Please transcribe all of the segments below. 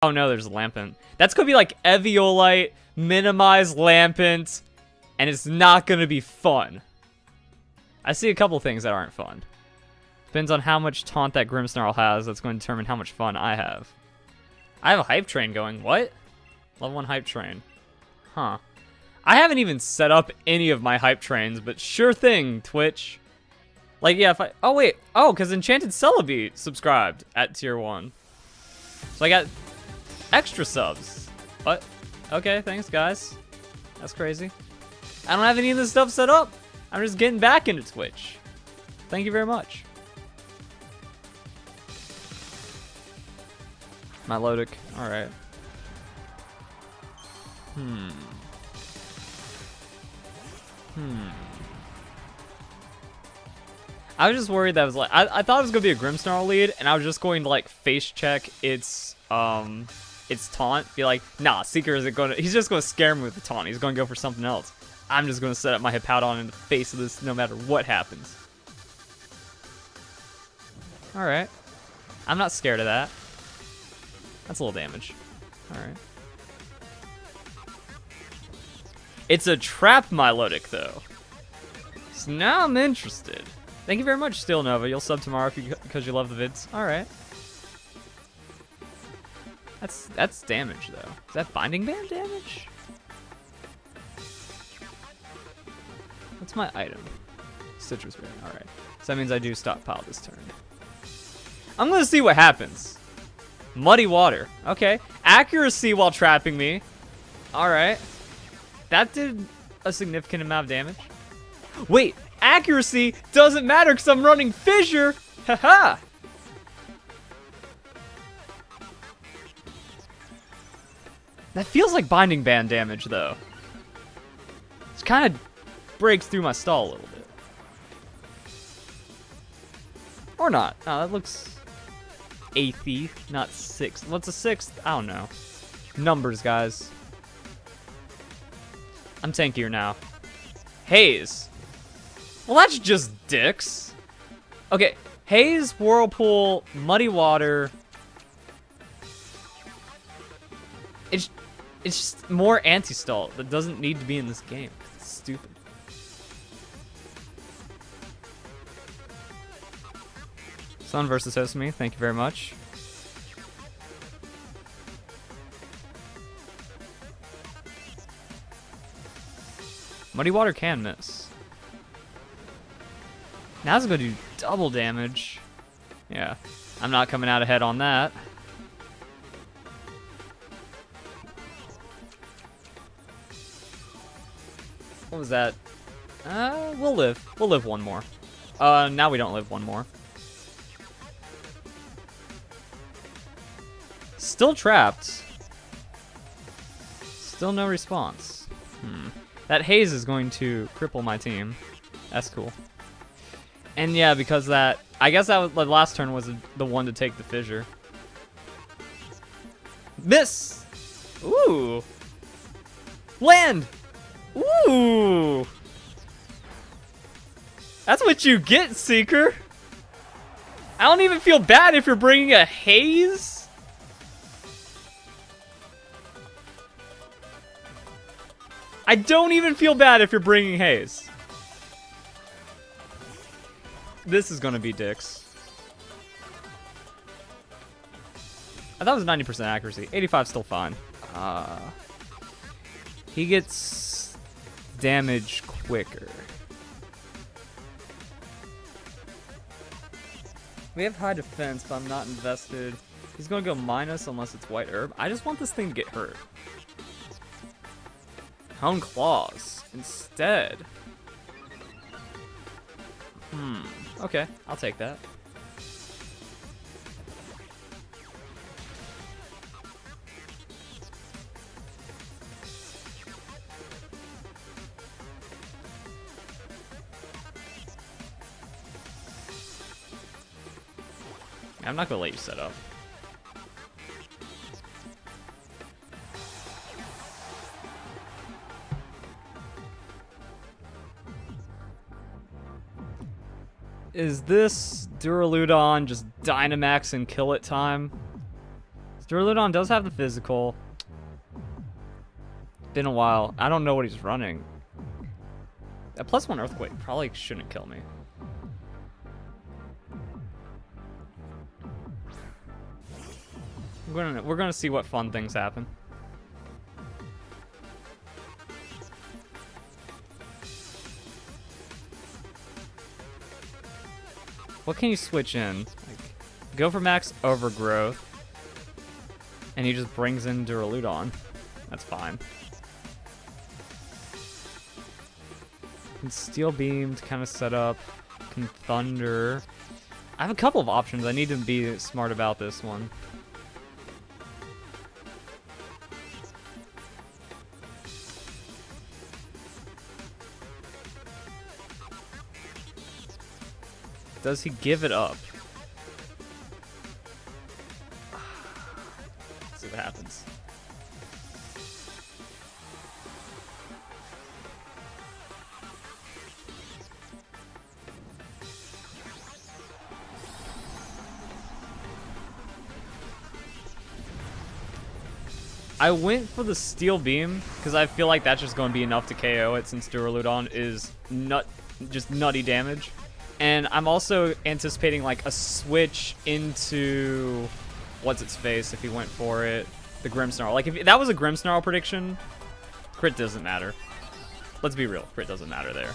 Oh no, there's Lampent. That's gonna be like Eviolite, minimize Lampent, and it's not gonna be fun. I see a couple things that aren't fun. Depends on how much taunt that Grimmsnarl has, that's going to determine how much fun I have. I have a hype train going. What? Level 1 hype train. Huh. I haven't even set up any of my hype trains, but sure thing, Twitch. Like, yeah, if I... Oh, wait. Oh, because Enchanted Celebi subscribed at tier 1. So I got extra subs. What? Okay, thanks, guys. That's crazy. I don't have any of this stuff set up. I'm just getting back into Twitch. Thank you very much. Milotic. Alright. I was just worried that it was like I thought it was gonna be a Grimmsnarl lead, and I was just going to like face check its taunt, be like, nah, Seeker isn't gonna. He's just gonna scare me with the taunt. He's gonna go for something else. I'm just gonna set up my Hippowdon in the face of this, no matter what happens. All right, I'm not scared of that. That's a little damage. All right. It's a trap Milotic though. So now I'm interested. Thank you very much, Steel Nova. You'll sub tomorrow because you love the vids. All right. That's damage though. Is that binding band damage? What's my item? Citrus berry. All right. So that means I do stockpile this turn. I'm gonna see what happens. Muddy water. Okay. Accuracy while trapping me. All right. That did a significant amount of damage. Wait. Accuracy doesn't matter because I'm running Fissure. Haha. That feels like binding band damage though. It kind of breaks through my stall a little bit. Or not. No, that looks 8th, not 6th. What's a 6th? I don't know. Numbers, guys. I'm tankier now. Haze. Well, that's just dicks. Okay, Haze, Whirlpool, Muddy Water. It's just more anti-stall that doesn't need to be in this game. It's stupid. Sun versus Sesame, thank you very much. Muddy Water can miss. Now it's gonna do double damage. Yeah, I'm not coming out ahead on that. What was that? We'll live. We'll live one more. Now we don't live one more. Still trapped. Still no response. That Haze is going to cripple my team. That's cool. And yeah, because that... I guess that was, the last turn was the one to take the Fissure. Miss! Ooh! Land! Ooh! That's what you get, Seeker! I don't even feel bad if you're bringing a Haze. I don't even feel bad if you're bringing Haze. This is gonna be dicks. I thought it was 90% accuracy. 85 still fine. He gets damage quicker. We have high defense, but I'm not invested. He's gonna go minus unless it's white herb. I just want this thing to get hurt. Hone Claws instead. Okay, I'll take that. I'm not gonna let you set up. Is this Duraludon just Dynamax and kill it time? Duraludon does have the physical. Been a while. I don't know what he's running. A +1 Earthquake probably shouldn't kill me. We're gonna see what fun things happen. What can you switch in? Like, go for max overgrowth. And he just brings in Duraludon. That's fine. Can Steel Beam to kind of set up. Can Thunder. I have a couple of options. I need to be smart about this one. Does he give it up? Let's see what happens. I went for the Steel Beam because I feel like that's just going to be enough to KO it since Duraludon is just nutty damage. And I'm also anticipating like a switch into what's its face if he went for it, the Grimmsnarl. Like if that was a Grimmsnarl prediction, crit doesn't matter. Let's be real, crit doesn't matter there.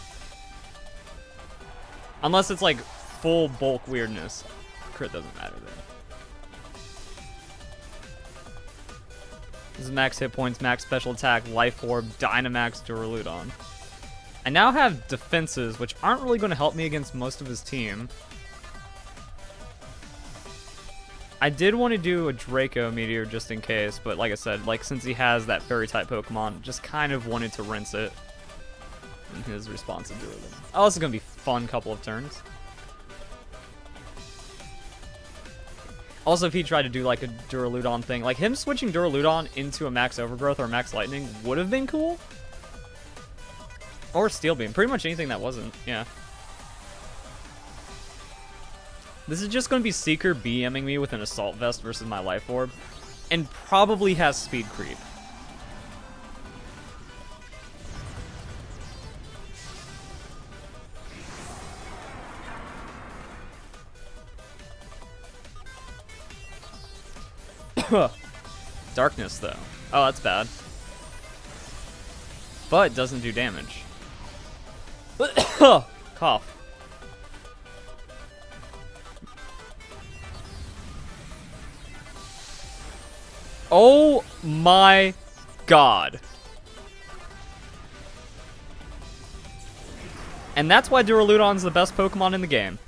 Unless it's like full bulk weirdness, crit doesn't matter there. This is max hit points, max special attack, life orb, Dynamax, Duraludon. I now have defenses, which aren't really going to help me against most of his team. I did want to do a Draco Meteor just in case, but like I said, like since he has that Fairy-type Pokemon, just kind of wanted to rinse it in his response to Duraludon. Oh, this is going to be a fun couple of turns. Also, if he tried to do like a Duraludon thing, like him switching Duraludon into a Max Overgrowth or Max Lightning would have been cool. Or Steel Beam. Pretty much anything that wasn't. Yeah. This is just going to be Seeker BMing me with an Assault Vest versus my Life Orb. And probably has Speed Creep. Darkness, though. Oh, that's bad. But it doesn't do damage. Cough. Oh my god. And that's why Duraludon's the best Pokemon in the game.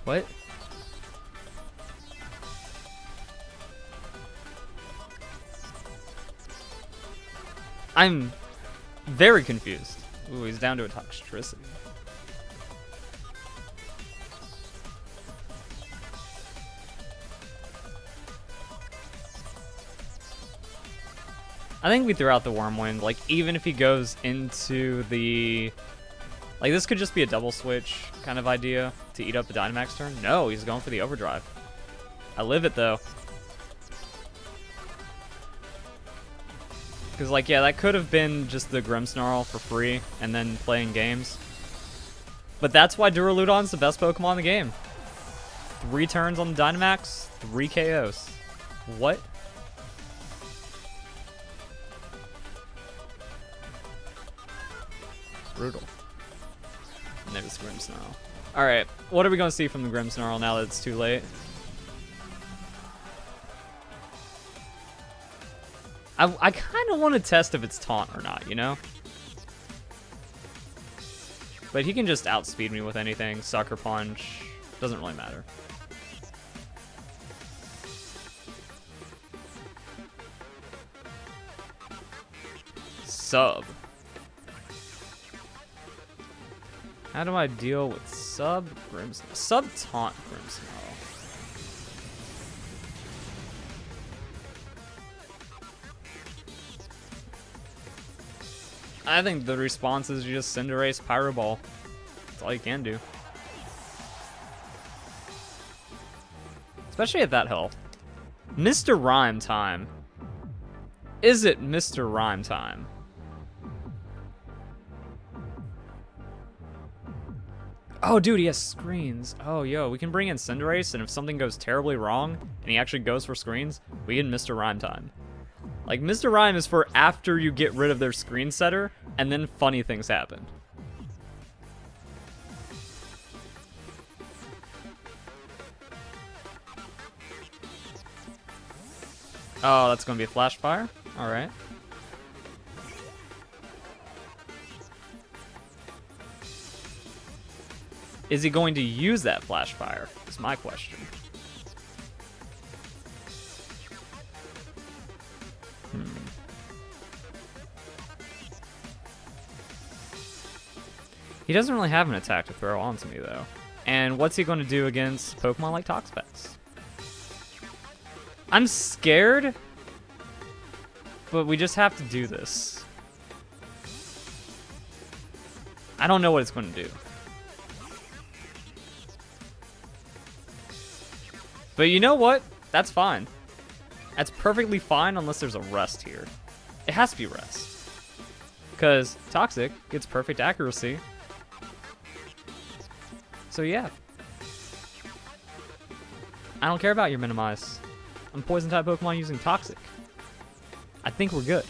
What? I'm very confused. Ooh, he's down to a Toxtricity. I think we threw out the Wormwind. Like, even if he goes into the... Like, this could just be a double switch kind of idea to eat up the Dynamax turn. No, he's going for the Overdrive. I live it, though. Because, like, yeah, that could have been just the Grimmsnarl for free and then playing games. But that's why Duraludon's the best Pokemon in the game. 3 turns on the Dynamax, 3 KOs. What? Brutal. And there's Grimmsnarl. Alright, what are we going to see from the Grimmsnarl now that it's too late? I kind of want to test if it's taunt or not, you know? But he can just outspeed me with anything. Sucker Punch. Doesn't really matter. Sub. How do I deal with sub Grimmsnarl? Sub taunt Grimmsnarl. I think the response is you just Cinderace Pyro Ball. That's all you can do. Especially at that health. Mr. Rhyme time. Is it Mr. Rhyme time? Oh, dude, he has screens. Oh, yo, we can bring in Cinderace, and if something goes terribly wrong, and he actually goes for screens, we get Mr. Rhyme time. Like, Mr. Rhyme is for after you get rid of their screen setter, and then funny things happen. Oh, that's gonna be a Flash Fire? Alright. Is he going to use that Flash Fire? Is my question. He doesn't really have an attack to throw onto me, though. And what's he going to do against Pokemon like Toxapex? I'm scared, but we just have to do this. I don't know what it's going to do. But you know what? That's fine. That's perfectly fine unless there's a rest here. It has to be rest. Because Toxic gets perfect accuracy. So yeah. I don't care about your Minimize. I'm Poison type Pokemon using Toxic. I think we're good.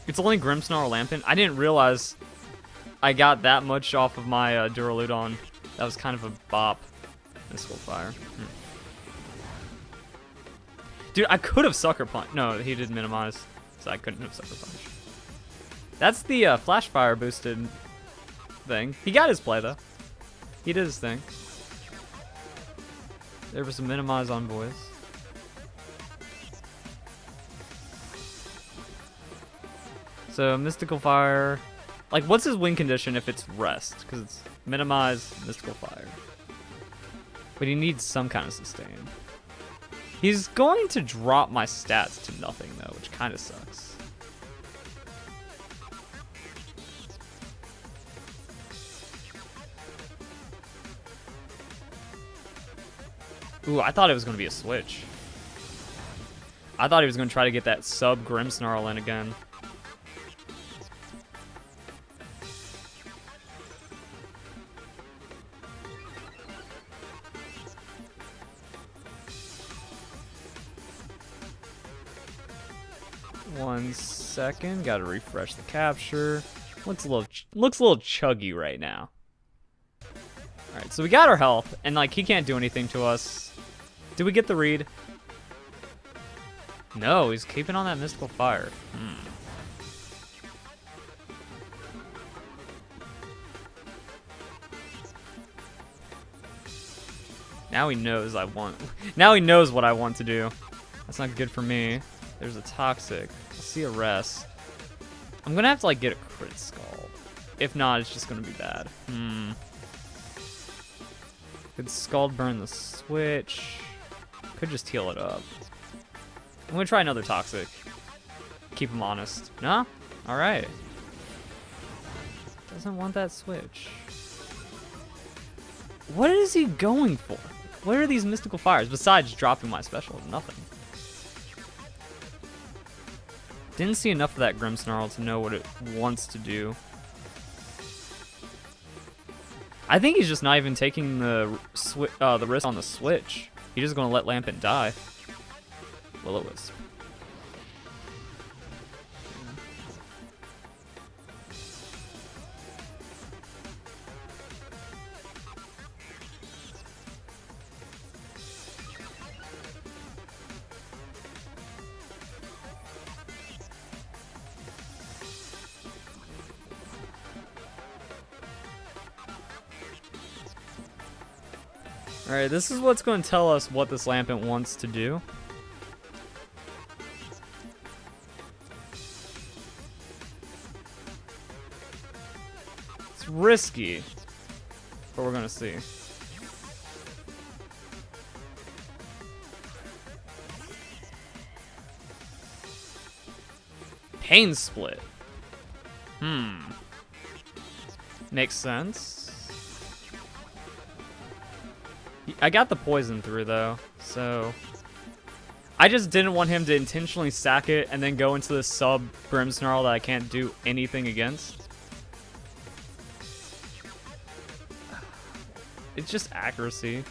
It's only Grimmsnarl Lampent. I didn't realize I got that much off of my Duraludon. That was kind of a bop. Mystical Fire. Dude, I could have Sucker Punch. No, he did Minimize, so I couldn't have Sucker Punch. That's the Flash Fire boosted thing. He got his play, though. He did his thing. There was some Minimize on boys. So, Mystical Fire. Like, what's his win condition if it's Rest? Because it's Minimize, Mystical Fire. But he needs some kind of sustain. He's going to drop my stats to nothing, though, which kind of sucks. Ooh, I thought it was going to be a switch. I thought he was going to try to get that sub Grimmsnarl in again. One second, gotta refresh the capture. Looks a little chuggy right now. All right, so we got our health, and like he can't do anything to us. Did we get the read? No, he's keeping on that Mystical Fire. Now he knows I want. Now he knows what I want to do. That's not good for me. There's a Toxic. I see a Rest. I'm gonna have to like get a Crit Scald. If not, it's just gonna be bad. Could Scald burn the switch. Could just heal it up. I'm gonna try another Toxic. Keep him honest. No? Alright. Doesn't want that switch. What is he going for? What are these Mystical Fires besides dropping my special? Nothing. Didn't see enough of that Grimmsnarl to know what it wants to do. I think he's just not even taking the risk on the switch. He's just gonna let Lampent die. Will-O-Wisp. Alright, this is what's going to tell us what this Lampent wants to do. It's risky. but we're gonna see. Pain Split. Makes sense. I got the poison through though, so I just didn't want him to intentionally sack it and then go into this sub Grimmsnarl that I can't do anything against. It's just accuracy. I'm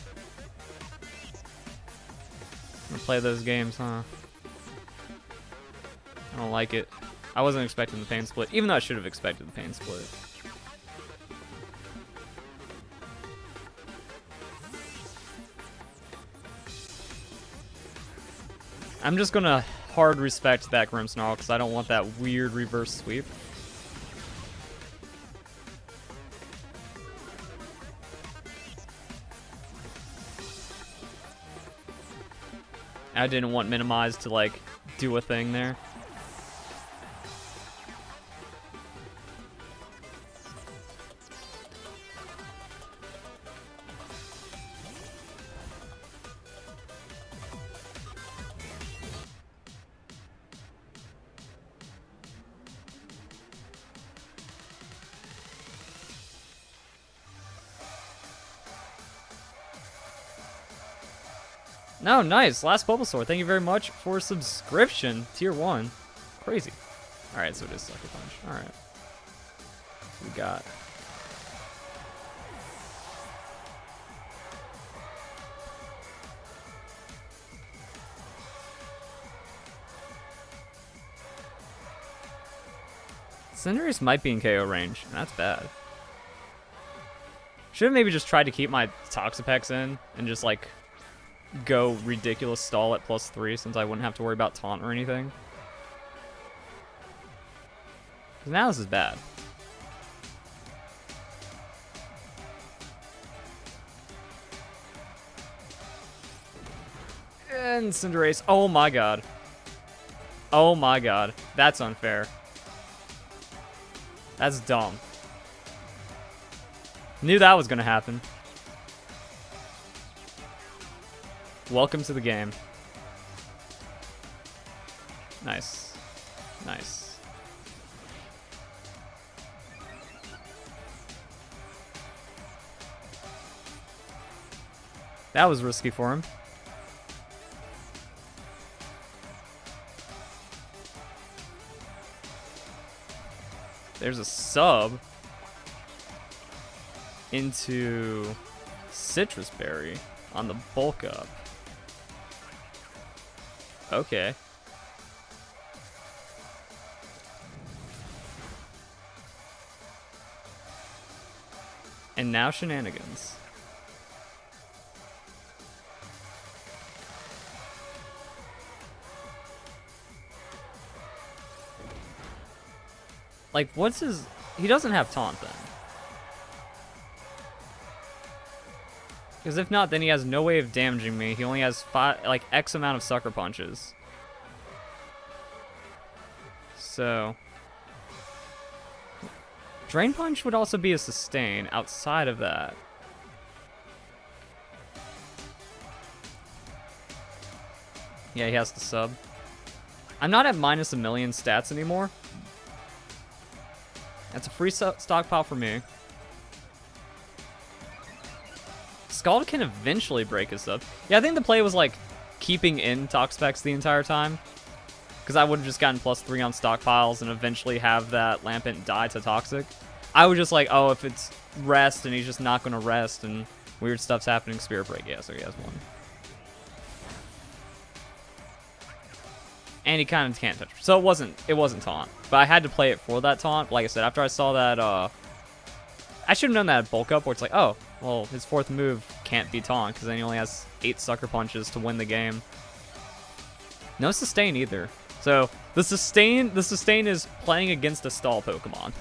gonna play those games, huh? I don't like it. I wasn't expecting the Pain Split, even though I should have expected the Pain Split. I'm just gonna hard respect that Grimmsnarl because I don't want that weird reverse sweep. I didn't want Minimize to like do a thing there. No, nice. Last Bulbasaur. Thank you very much for subscription. Tier 1. Crazy. Alright, so it is Sucker Punch. Alright. We got. Cinderace might be in KO range, and that's bad. Should have maybe just tried to keep my Toxapex in and just like go ridiculous stall at +3 since I wouldn't have to worry about taunt or anything. Because now this is bad. And Cinderace. Oh my god. Oh my god. That's unfair. That's dumb. Knew that was gonna happen. Welcome to the game. Nice. Nice. That was risky for him. There's a sub into Citrus Berry on the bulk up. Okay. And now shenanigans. Like, what's his... He doesn't have taunt then. Because if not, then he has no way of damaging me. He only has X amount of Sucker Punches. So... Drain Punch would also be a sustain outside of that. Yeah, he has to sub. I'm not at -1,000,000 stats anymore. That's a free stockpile for me. Scald can eventually break his sub. Yeah, I think the play was like keeping in Toxapex the entire time. Because I would have just gotten +3 on stockpiles and eventually have that Lampent die to Toxic. I was just like, oh, if it's rest and he's just not going to rest and weird stuff's happening, Spirit Break. Yeah, so he has one. And he kind of can't touch. So it wasn't taunt. But I had to play it for that taunt. Like I said, after I saw that, I should have known that at bulk up where it's like, oh, well, his fourth move can't be taunt because then he only has 8 Sucker Punches to win the game. No sustain either. So the sustain is playing against a stall Pokemon.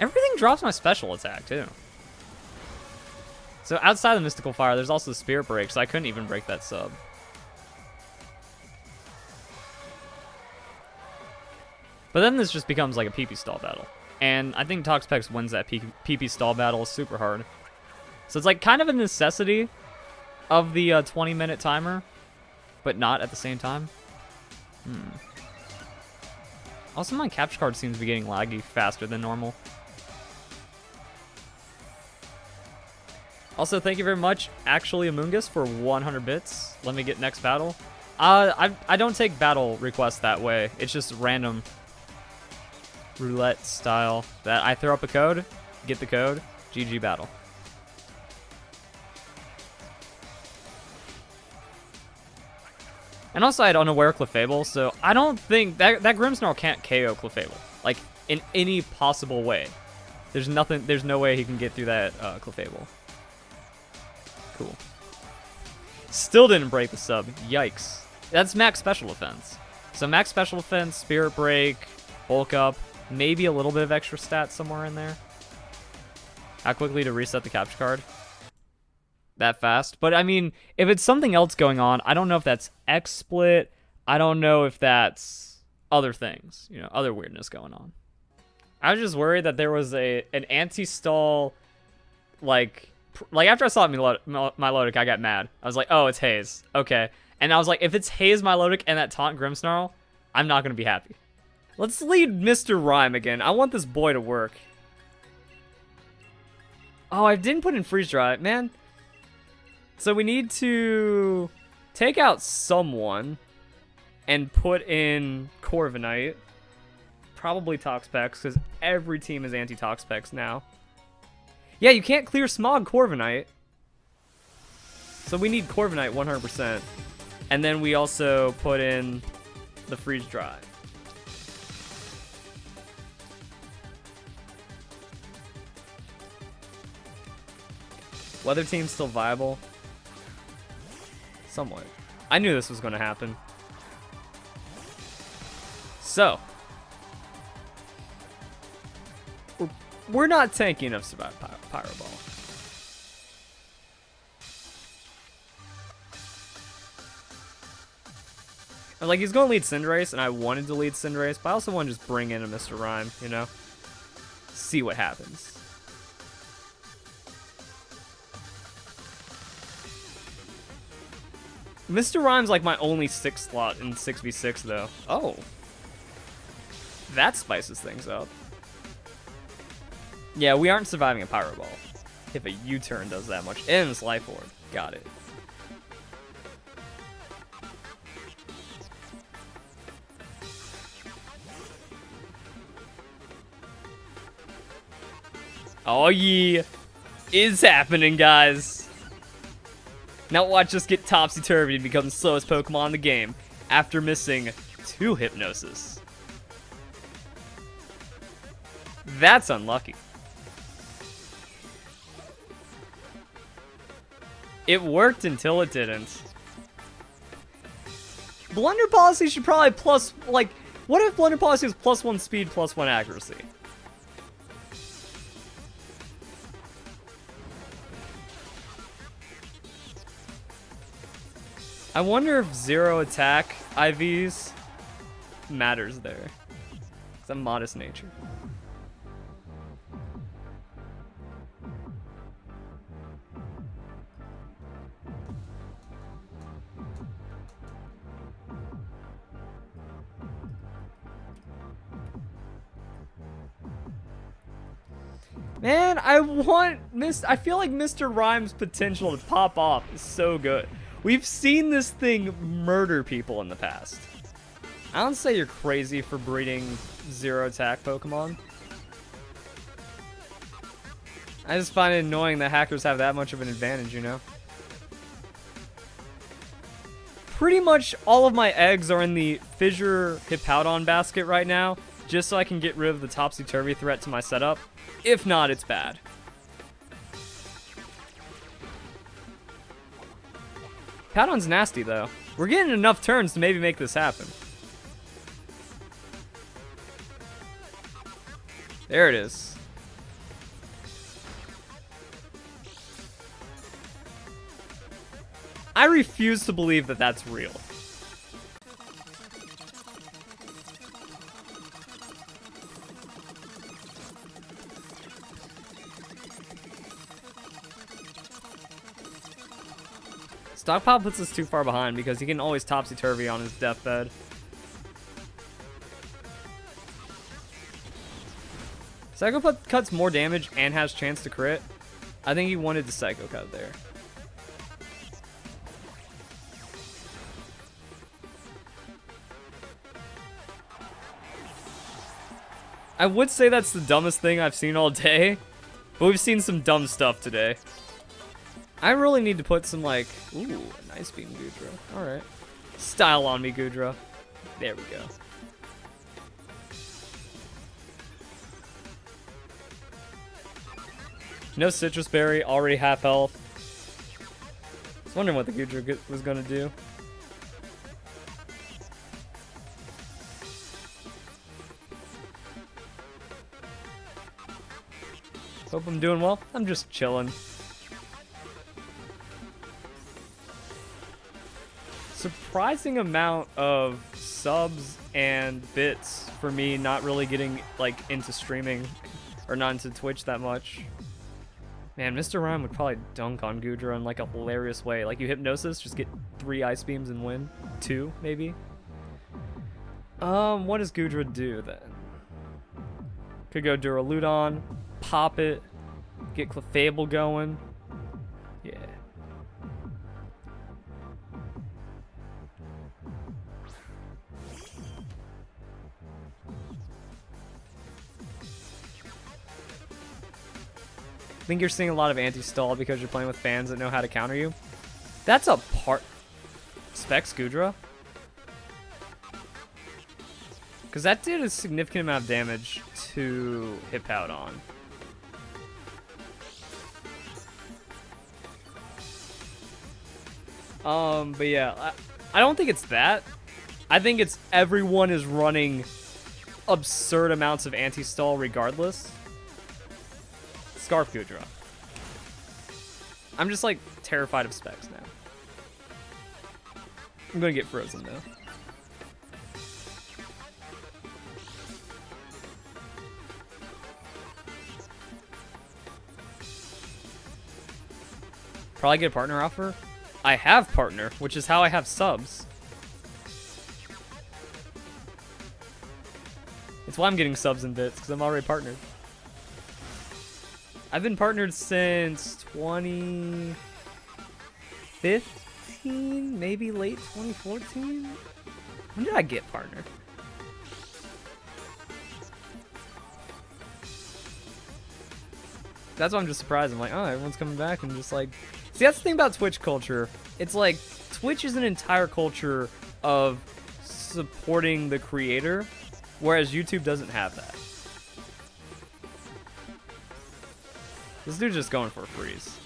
Everything drops my special attack, too. So outside of Mystical Fire, there's also Spirit Break, so I couldn't even break that sub. But then this just becomes like a PP stall battle. And I think Toxapex wins that PP stall battle super hard. So it's like kind of a necessity of the 20-minute timer, but not at the same time. Also, my capture card seems to be getting laggy faster than normal. Also, thank you very much, Actually Amoongus, for 100 bits. Let me get next battle. I don't take battle requests that way. It's just random roulette style that I throw up a code, get the code, GG battle. And also, I had unaware Clefable, so I don't think that Grimmsnarl can't KO Clefable, like in any possible way. There's no way he can get through that Clefable. Cool. Still didn't break the sub. Yikes. That's max special defense. So max special defense, Spirit Break, Bulk Up, maybe a little bit of extra stats somewhere in there. How quickly to reset the capture card? That fast. But I mean, if it's something else going on, I don't know if that's X-Split. I don't know if that's other things, you know, other weirdness going on. I was just worried that there was an anti-stall, like after I saw Milotic, I got mad. I was like, oh, it's Haze. Okay. And I was like, if it's Haze, Milotic, and that taunt Grimmsnarl, I'm not going to be happy. Let's lead Mr. Rhyme again. I want this boy to work. Oh, I didn't put in Freeze Dry. Man. So we need to take out someone and put in Corviknight. Probably Toxapex, because every team is anti-Toxapex now. Yeah, you can't clear Smog Corviknight. So we need Corviknight 100%. And then we also put in the Freeze Dry. Weather Team's still viable. Somewhat. I knew this was going to happen. So. We're not tanky enough to survive Pyro Ball. Like, he's going to lead Cinderace, and I wanted to lead Cinderace, but I also want to just bring in a Mr. Rhyme, you know? See what happens. Mr. Rhyme's like my only 6 slot in 6v6, though. Oh. That spices things up. Yeah, we aren't surviving a Pyro Ball. If a U-turn does that much. And it's Life Orb. Got it. Oh yeah. Is happening, guys. Now watch us get topsy-turvy and become the slowest Pokemon in the game after missing 2 Hypnosis. That's unlucky. It worked until it didn't. Blunder Policy should probably plus, like, what if Blunder Policy is +1 speed, +1 accuracy? I wonder if 0 attack IVs matters there. It's a modest nature. Man, I feel like Mr. Rhyme's potential to pop off is so good. We've seen this thing murder people in the past. I don't say you're crazy for breeding 0 attack Pokemon. I just find it annoying that hackers have that much of an advantage, you know? Pretty much all of my eggs are in the Fissure Hippowdon basket right now, just so I can get rid of the Topsy-Turvy threat to my setup. If not, it's bad. Hippowdon's nasty, though. We're getting enough turns to maybe make this happen. There it is. I refuse to believe that that's real. Stockpile puts us too far behind because he can always topsy-turvy on his deathbed. Psycho cuts more damage and has chance to crit. I think he wanted the Psycho cut there. I would say that's the dumbest thing I've seen all day, but we've seen some dumb stuff today. I really need to put some, like, ooh, nice beam Goodra. Alright. Style on me, Goodra. There we go. No Citrus Berry, already half health. I was wondering what the Goodra was gonna do. Hope I'm doing well. I'm just chilling. Surprising amount of subs and bits for me not really getting like into streaming or not into Twitch that much. Man, Mr. Rhyme would probably dunk on Goodra in like a hilarious way. Like you Hypnosis, just get 3 Ice Beams and win. 2, maybe. What does Goodra do then? Could go Duraludon, pop it, get Clefable going. Yeah. I think you're seeing a lot of anti-stall because you're playing with fans that know how to counter you. That's a part... Specs Goodra? Because that did a significant amount of damage to Hippowdon. But yeah, I don't think it's that. I think it's everyone is running absurd amounts of anti-stall regardless. Scarf Goodra. I'm just like terrified of Specs now. I'm gonna get frozen though. Probably get a partner offer. I have partner, which is how I have subs. It's why I'm getting subs and bits, because I'm already partnered. I've been partnered since 2015, maybe late 2014. When did I get partner? That's why I'm just surprised. I'm like, oh, everyone's coming back and just like... See, that's the thing about Twitch culture. It's like, Twitch is an entire culture of supporting the creator, whereas YouTube doesn't have that. This dude's just going for a freeze.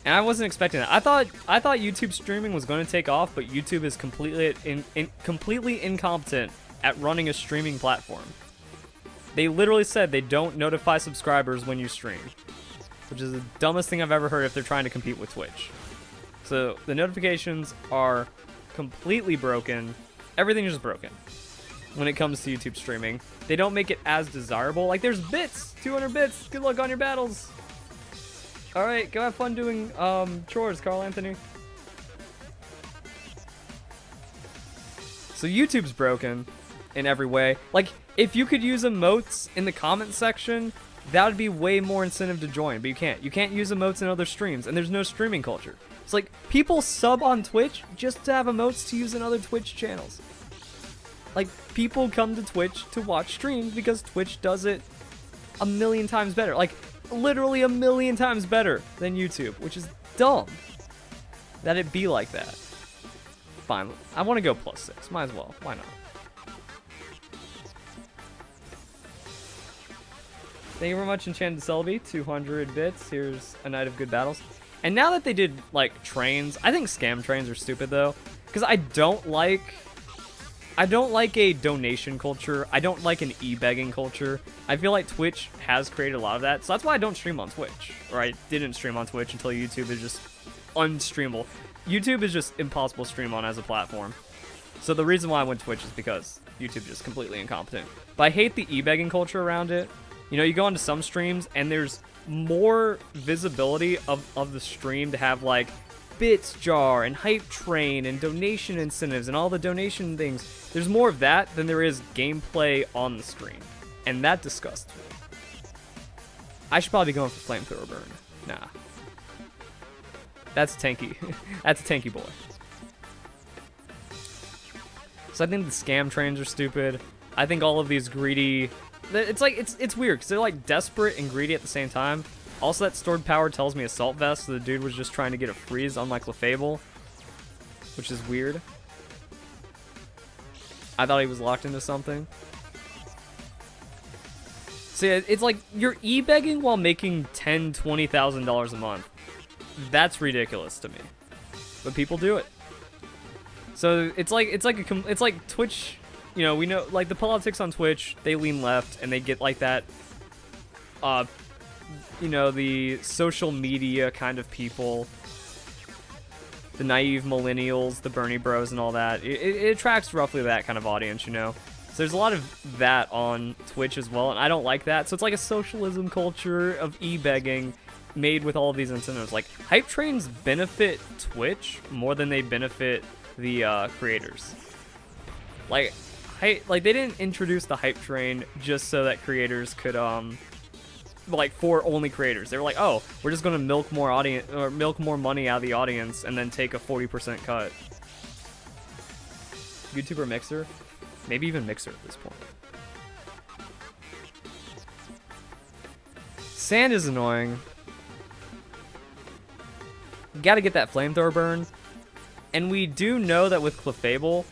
And I wasn't expecting that. I thought YouTube streaming was going to take off, but YouTube is completely incompetent at running a streaming platform. They literally said they don't notify subscribers when you stream, which is the dumbest thing I've ever heard if they're trying to compete with Twitch. So the notifications are completely broken. Everything is just broken when it comes to YouTube streaming. They don't make it as desirable. Like, there's bits, 200 bits. Good luck on your battles. All right, go have fun doing chores, Carl Anthony. So YouTube's broken in every way. Like, if you could use emotes in the comment section, that would be way more incentive to join, but you can't. You can't use emotes in other streams, and there's no streaming culture. It's like, people sub on Twitch just to have emotes to use in other Twitch channels. Like, people come to Twitch to watch streams because Twitch does it a million times better. Like, literally a million times better than YouTube, which is dumb that it be like that. Fine, I want to go +6. Might as well. Why not? Thank you very much, Enchanted Selby. 200 bits. Here's a night of good battles. And now that they did, like, trains, I think scam trains are stupid, though. Because I don't like I don't like a donation culture. I don't like an e-begging culture. I feel like Twitch has created a lot of that. So that's why I don't stream on Twitch. Or I didn't stream on Twitch until YouTube is just unstreamable. YouTube is just impossible to stream on as a platform. So the reason why I went Twitch is because YouTube is just completely incompetent. But I hate the e-begging culture around it. You know, you go into some streams and there's more visibility of the stream to have like Bits Jar and Hype Train and donation incentives and all the donation things. There's more of that than there is gameplay on the stream. And that disgusts me. I should probably be going for Flamethrower Burn. Nah. That's tanky. That's a tanky boy. So I think the scam trains are stupid. I think all of these greedy... It's like, it's weird, because they're like desperate and greedy at the same time. Also, that stored power tells me Assault Vest, so the dude was just trying to get a freeze on my Clefable, which is weird. I thought he was locked into something. See, it's like you're e-begging while making $10,000, $20,000 a month. That's ridiculous to me, but people do it. So it's like Twitch. You know, we know like the politics on Twitch. They lean left and they get like that. You know, the social media kind of people, the naive millennials, the Bernie Bros, and all that. It attracts roughly that kind of audience, you know. So there's a lot of that on Twitch as well, and I don't like that. So it's like a socialism culture of e-begging made with all of these incentives. Like, hype trains benefit Twitch more than they benefit the creators. Like they didn't introduce the hype train just so that creators could like for only creators. They were like, oh, we're just gonna milk more audience or milk more money out of the audience and then take a 40% cut. YouTuber Mixer, maybe even Mixer at this point. Sand is annoying. You gotta get that Flamethrower burn. And we do know that with Clefable,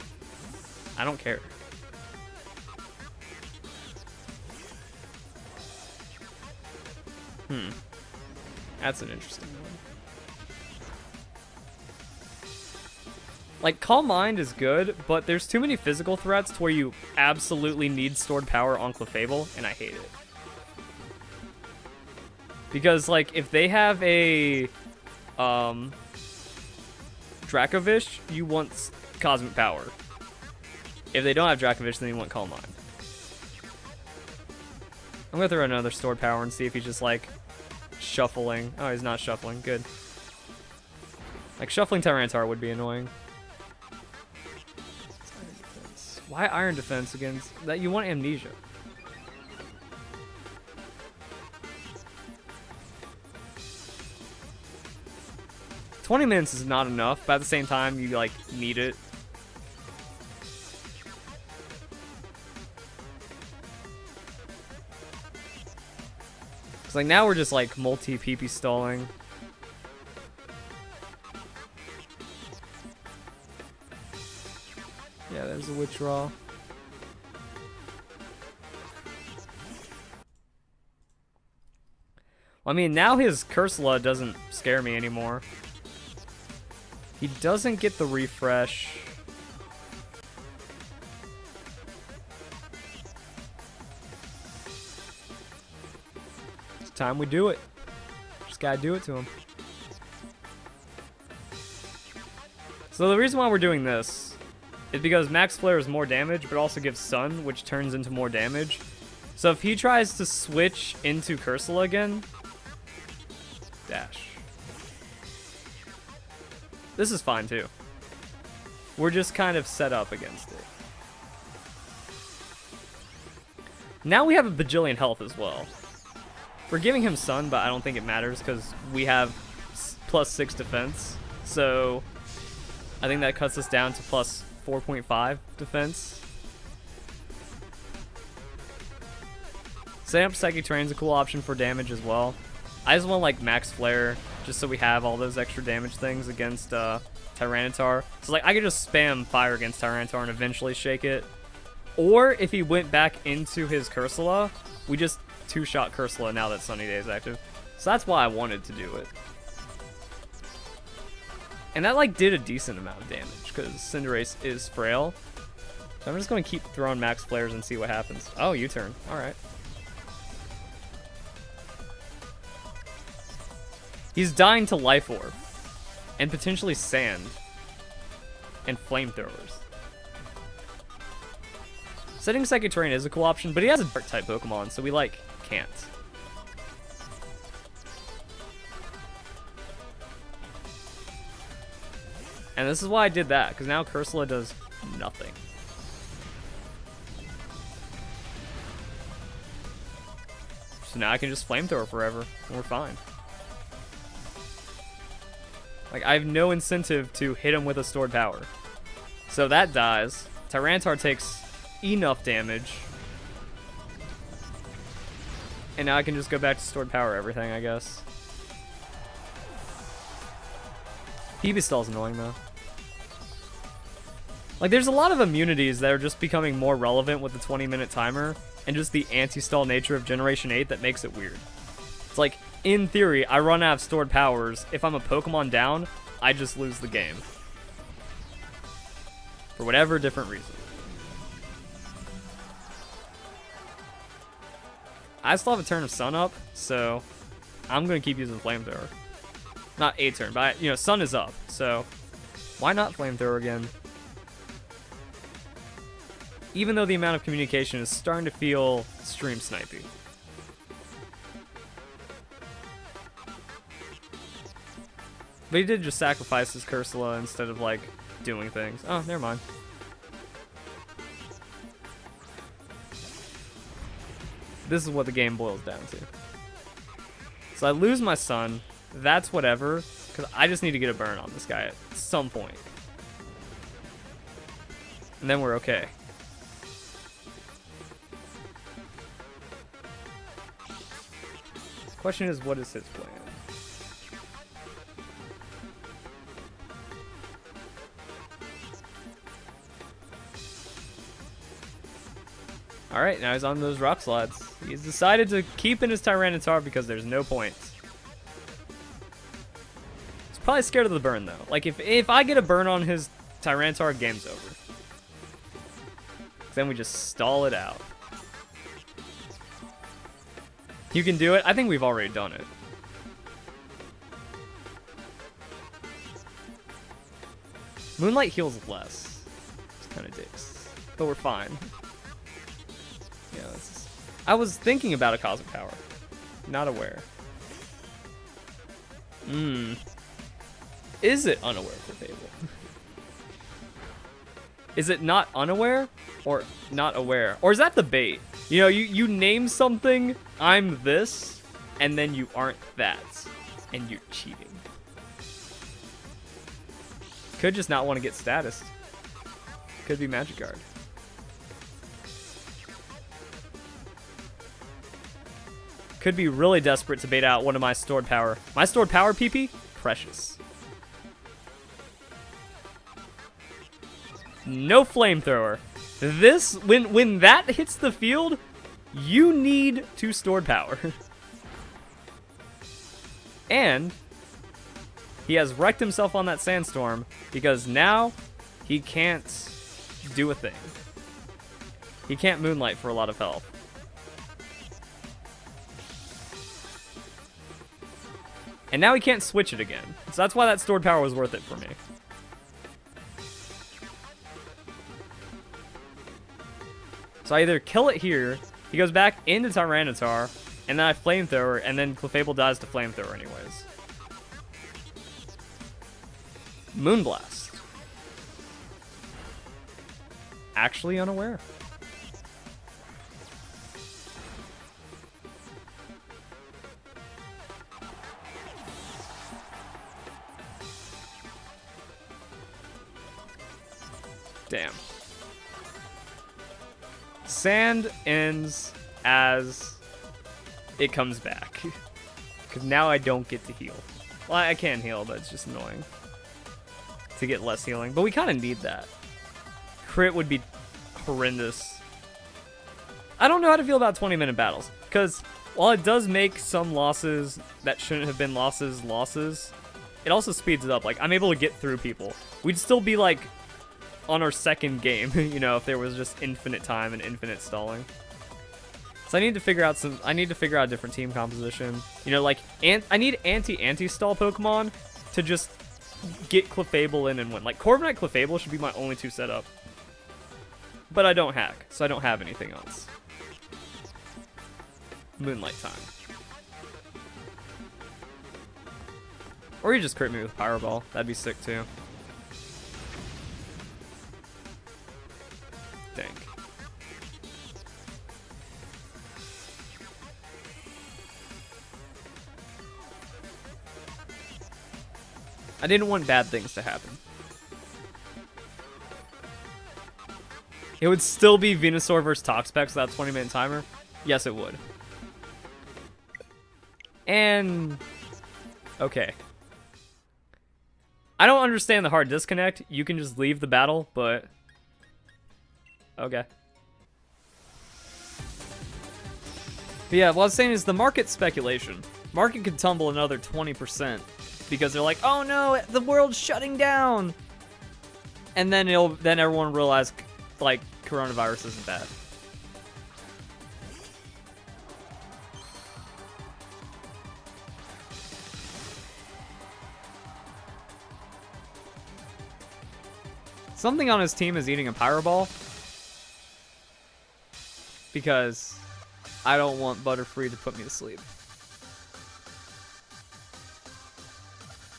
I don't care. That's an interesting one. Like, Calm Mind is good, but there's too many physical threats to where you absolutely need stored power on Clefable, and I hate it. Because, like, if they have a Dracovish, you want Cosmic Power. If they don't have Dracovish, then you want Calm Mind. I'm gonna throw another stored power and see if he's just, like, shuffling. Oh, he's not shuffling. Good. Like, shuffling Tyranitar would be annoying. Why Iron Defense against that? You want Amnesia. $20 minutes is not enough, but at the same time, you, like, need it. Like, now we're just, like, multi-PP stalling. Yeah, there's a Withdrawal. Well, I mean, now his Cursula doesn't scare me anymore. He doesn't get the refresh. Time we do it. Just gotta do it to him. So the reason why we're doing this is because Max Flare is more damage, but also gives Sun, which turns into more damage. So if he tries to switch into Cursula again, dash. This is fine too. We're just kind of set up against it. Now we have a bajillion health as well. We're giving him Sun, but I don't think it matters because we have +6 defense. So I think that cuts us down to +4.5 defense. Setting up Psychic Terrain is a cool option for damage as well. I just want like Max Flare just so we have all those extra damage things against Tyranitar. So like I could just spam fire against Tyranitar and eventually shake it. Or if he went back into his Cursula, we just two-shot Cursula now that Sunny Day is active. So that's why I wanted to do it. And that like did a decent amount of damage because Cinderace is frail. So I'm just going to keep throwing max flares and see what happens. Oh, U-turn. All right. He's dying to Life Orb. And potentially Sand. And Flamethrowers. Setting Psychic Terrain is a cool option, but he has a Dark-type Pokemon, so we, like, can't. And this is why I did that, because now Cursula does nothing. So now I can just Flamethrower forever, and we're fine. Like, I have no incentive to hit him with a stored power. So that dies. Tyranitar takes enough damage. And now I can just go back to stored power everything, I guess. Pebastall's annoying, though. Like, there's a lot of immunities that are just becoming more relevant with the 20-minute timer, and just the anti-stall nature of Generation 8 that makes it weird. It's like, in theory, I run out of stored powers. If I'm a Pokemon down, I just lose the game. For whatever different reason. I still have a turn of Sun up, so I'm going to keep using Flamethrower. Not a turn, but, you know, Sun is up, so why not Flamethrower again? Even though the amount of communication is starting to feel stream snipey. But he did just sacrifice his Cursula instead of, like, doing things. Oh, never mind. This is what the game boils down to. So I lose my Sun. That's whatever, because I just need to get a burn on this guy at some point. And then we're okay. The question is, what is his plan? Alright, now he's on those rock slides. He's decided to keep in his Tyranitar because there's no point. He's probably scared of the burn, though. Like, if I get a burn on his Tyranitar, game's over. Then we just stall it out. You can do it? I think we've already done it. Moonlight heals less. It's kind of dicks. But we're fine. Yeah, I was thinking about a Cosmic Power. Not aware. Is it unaware for Fable? Is it not unaware? Or not aware? Or is that the bait? You know, you name something, I'm this, and then you aren't that. And you're cheating. Could just not want to get status. Could be Magic Guard. Could be really desperate to bait out one of my stored power. My stored power, PP? Precious. No Flamethrower. This, when that hits the field, you need to stored power. And he has wrecked himself on that Sandstorm because now he can't do a thing. He can't Moonlight for a lot of health. And now he can't switch it again. So that's why that stored power was worth it for me. So I either kill it here, he goes back into Tyranitar, and then I Flamethrower, and then Clefable dies to Flamethrower anyways. Moonblast. Actually unaware. Damn. Sand ends as it comes back. Because now I don't get to heal. Well, I can heal, but it's just annoying to get less healing. But we kind of need that. Crit would be horrendous. I don't know how to feel about 20-minute battles. Because while it does make some losses that shouldn't have been losses, it also speeds it up. Like, I'm able to get through people. We'd still be, like, on our second game, you know, if there was just infinite time and infinite stalling. So I need to figure out a different team composition. You know, like, I need anti-stall Pokemon to just get Clefable in and win. Like, Corviknight Clefable should be my only 2 setup. But I don't hack, so I don't have anything else. Moonlight time. Or you just crit me with Pyro Ball. That'd be sick too. Dang. I didn't want bad things to happen. It would still be Venusaur versus Toxapex without 20-minute timer? Yes, it would. And... okay. I don't understand the hard disconnect. You can just leave the battle, but... okay. But yeah, what I was saying is the market speculation. Market could tumble another 20% because they're like, oh no, the world's shutting down! And then everyone will realize, like, coronavirus isn't bad. Something on his team is eating a Pyro Ball. Because I don't want Butterfree to put me to sleep.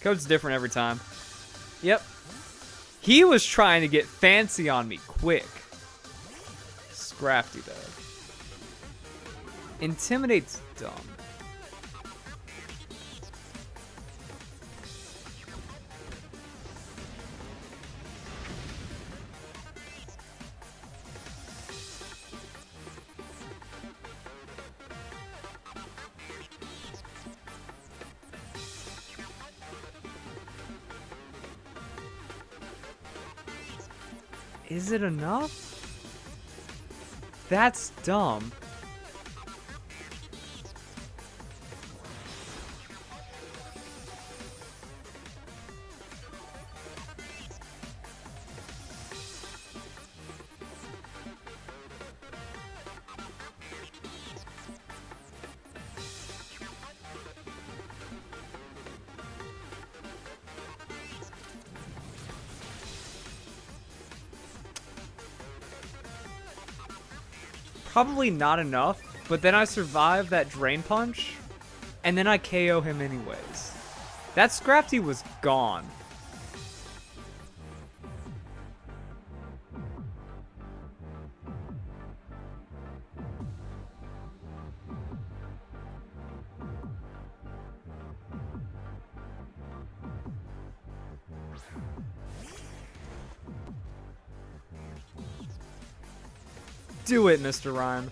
Code's different every time. Yep. He was trying to get fancy on me quick. Scrafty, though. Intimidate's dumb. Is it enough? That's dumb. Probably not enough, but then I survive that Drain Punch, and then I KO him anyways. That Scrafty was gone. Do it, Mr. Rhyme.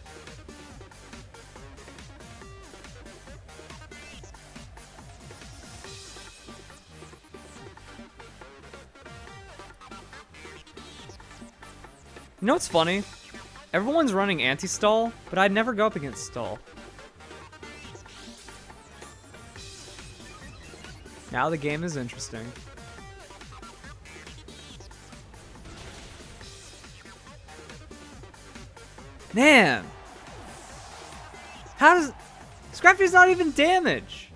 You know what's funny? Everyone's running anti-stall, but I'd never go up against stall. Now the game is interesting. Man! How does... Scrafty's not even damage!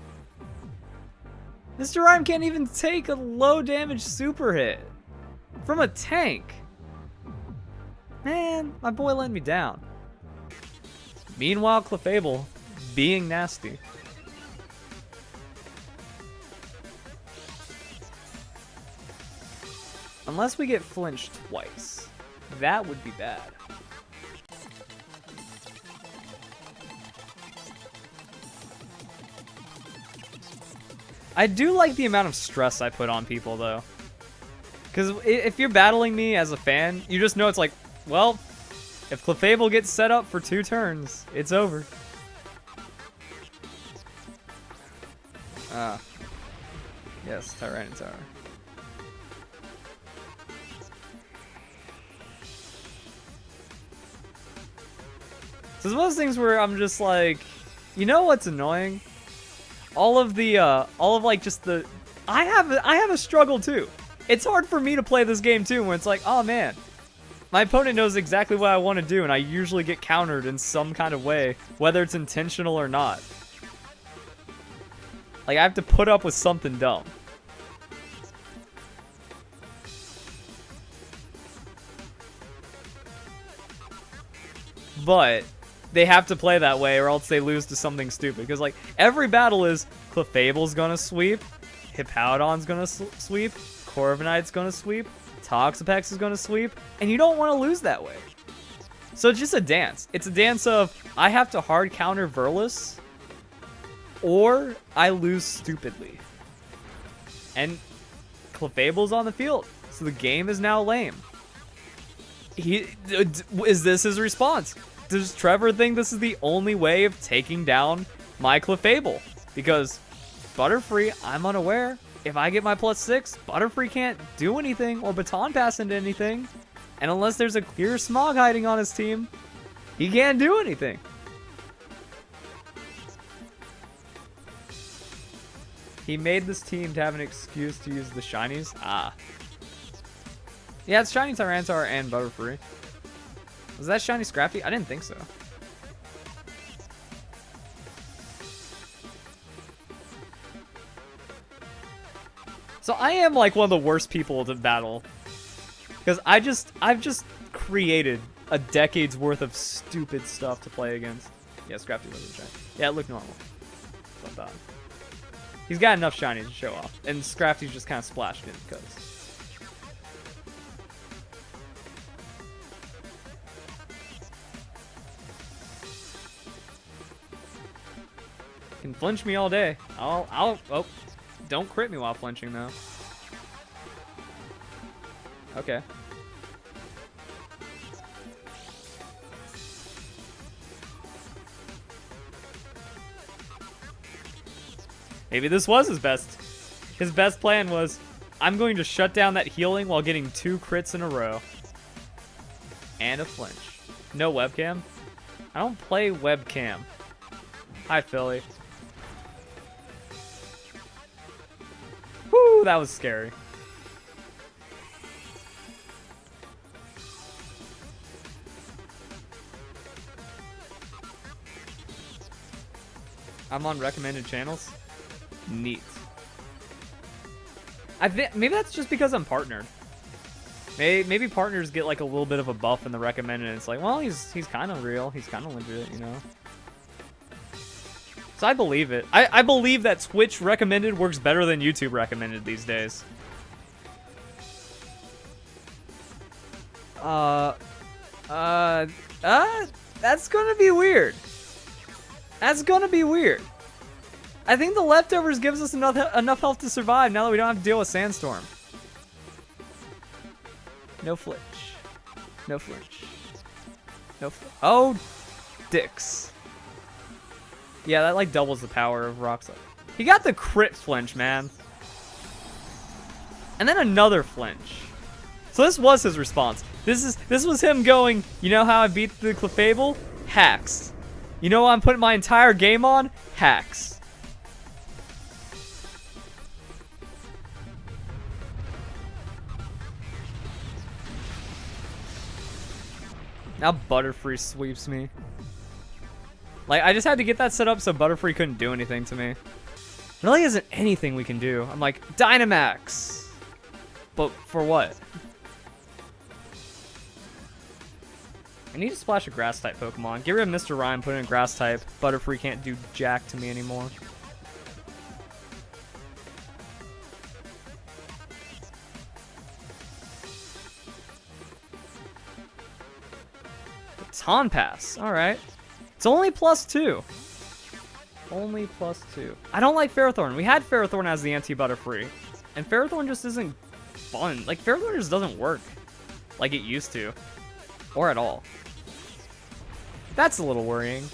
Mr. Rhyme can't even take a low damage super hit from a tank. Man, my boy let me down. Meanwhile, Clefable being nasty. Unless we get flinched twice. That would be bad. I do like the amount of stress I put on people, though. Because if you're battling me as a fan, you just know it's like, well, if Clefable gets set up for 2 turns, it's over. Ah. Yes, Tyranitar. So it's one of those things where I'm just like, you know what's annoying? All of like just the, I have a struggle too. It's hard for me to play this game too, when it's like, oh man, my opponent knows exactly what I want to do, and I usually get countered in some kind of way, whether it's intentional or not. Like, I have to put up with something dumb. But they have to play that way or else they lose to something stupid. Because, like, every battle is Clefable's gonna sweep, Hippowdon's gonna sweep, Corviknight's gonna sweep, Toxapex is gonna sweep, and you don't want to lose that way. So it's just a dance. It's a dance of, I have to hard counter Verlis, or I lose stupidly. And Clefable's on the field, so the game is now lame. Is this his response? Does Trevor think this is the only way of taking down my Clefable? Because Butterfree, I'm unaware. If I get my +6, Butterfree can't do anything or baton pass into anything. And unless there's a clear Smog hiding on his team, he can't do anything. He made this team to have an excuse to use the shinies. Ah. Yeah, it's shiny Tyranitar and Butterfree. Was that shiny Scrafty? I didn't think so. So I am like one of the worst people to battle. Because I've just created a decade's worth of stupid stuff to play against. Yeah, Scrafty wasn't shiny. Yeah, it looked normal. Not bad. He's got enough shiny to show off. And Scrafty's just kind of splashed in because. Can flinch me all day. Oh, don't crit me while flinching though. Okay. Maybe this was his best. His best plan was, I'm going to shut down that healing while getting 2 crits in a row. And a flinch. No webcam? I don't play webcam. Hi, Philly. Whoo, that was scary. I'm on recommended channels. Neat. I think maybe that's just because I'm partnered. Maybe partners get like a little bit of a buff in the recommended. And it's like, well, he's kind of real. He's kind of legit, you know. So I believe it. I believe that Twitch recommended works better than YouTube recommended these days. That's gonna be weird. That's gonna be weird. I think the leftovers gives us enough health to survive now that we don't have to deal with Sandstorm. No flinch. No flinch. No flinch. Oh, dicks. Yeah, that like doubles the power of Rock Slide. He got the crit flinch, man. And then another flinch. So this was his response. This was him going, you know how I beat the Clefable? Hacks. You know what I'm putting my entire game on? Hacks. Now Butterfree sweeps me. Like, I just had to get that set up so Butterfree couldn't do anything to me. There really isn't anything we can do. I'm like, Dynamax! But for what? I need to splash a Grass-type Pokemon. Get rid of Mr. Rhyme, put in a Grass-type. Butterfree can't do jack to me anymore. Baton Pass. Alright. It's only +2. Only +2. I don't like Ferrothorn. We had Ferrothorn as the anti-Butterfree. And Ferrothorn just isn't fun. Like, Ferrothorn just doesn't work like it used to. Or at all. That's a little worrying.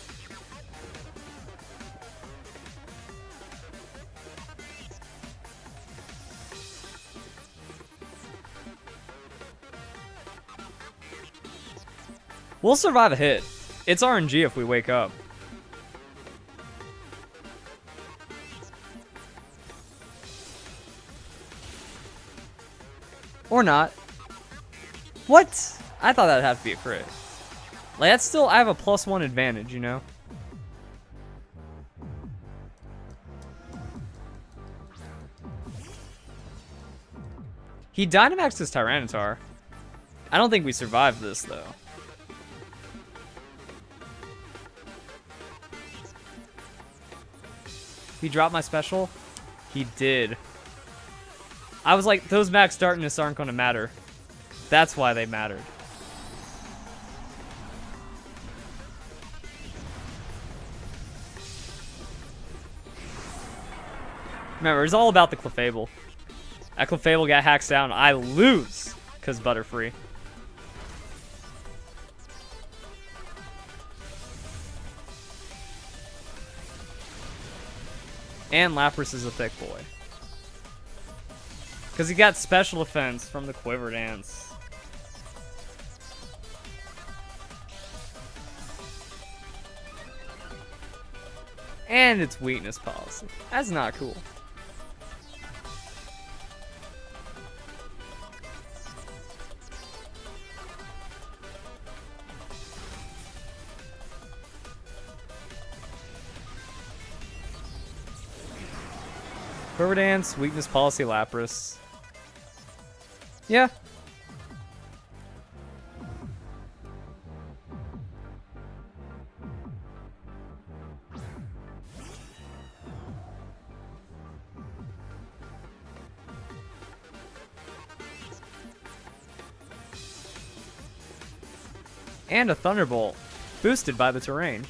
We'll survive a hit. It's RNG if we wake up. Or not. What? I thought that'd have to be a crit. Like, that's still, I have a +1 advantage, you know? He Dynamaxed his Tyranitar. I don't think we survived this, though. He dropped my special? He did. I was like, those max darkness aren't going to matter. That's why they mattered. Remember, it's all about the Clefable. That Clefable got hacks down. I lose because Butterfree. And Lapras is a thick boy. Because he got special defense from the Quiver Dance. And it's weakness policy. That's not cool. Quiver Dance, weakness policy, Lapras. Yeah. And a Thunderbolt, boosted by the terrain.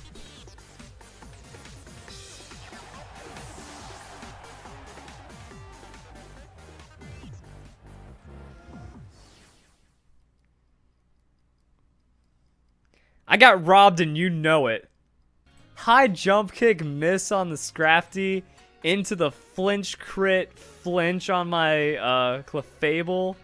I got robbed and you know it. High jump kick miss on the Scrafty into the flinch crit flinch on my Clefable.